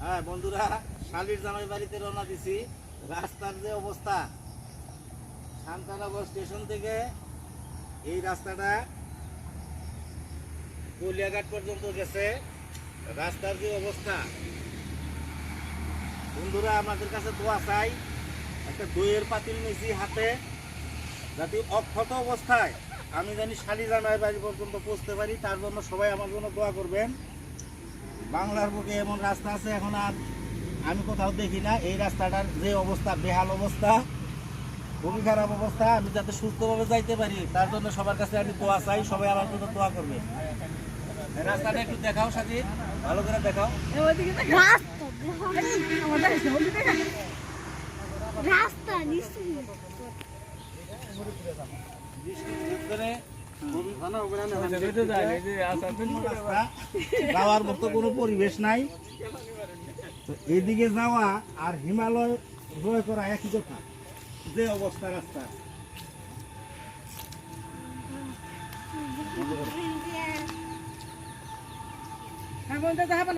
হ্যাঁ বন্ধুরা, শালির জামাই বাড়িতে রওনা দিছি। রাস্তার যে অবস্থা, শান্তানগর স্টেশন থেকে এই রাস্তাটা গলিয়াঘাট পর্যন্ত গেছে। রাস্তার যে অবস্থা বন্ধুরা, আমাদের কাছে দোয়া চাই। একটা দইয়ের পাতিল নিয়েছি হাতে, যাতে অক্ষত অবস্থায় আমি জানি শালি জামাই বাড়ি পর্যন্ত পৌঁছতে পারি। তার জন্য সবাই আমার জন্য দোয়া করবেন। বাংলার বুকে এমন রাস্তা আছে এখন আর আমি কোথাও দেখি না। এই রাস্তাটার যে অবস্থা, বেহাল অবস্থা, খুবই খারাপ অবস্থা। আমি যাতে সুস্থভাবে যাইতে পারি তার জন্য সবার কাছে আমি দোয়া চাই। সবাই আমার জন্য দোয়া করবে। রাস্তাটা একটু দেখাও সাজিদ, ভালো করে দেখাও। যাওয়ার মতো কোনো পরিবেশ নাই। তো এইদিকে যাওয়া আর হিমালয় জয় করা একই কথা। যে অবস্থা রাস্তা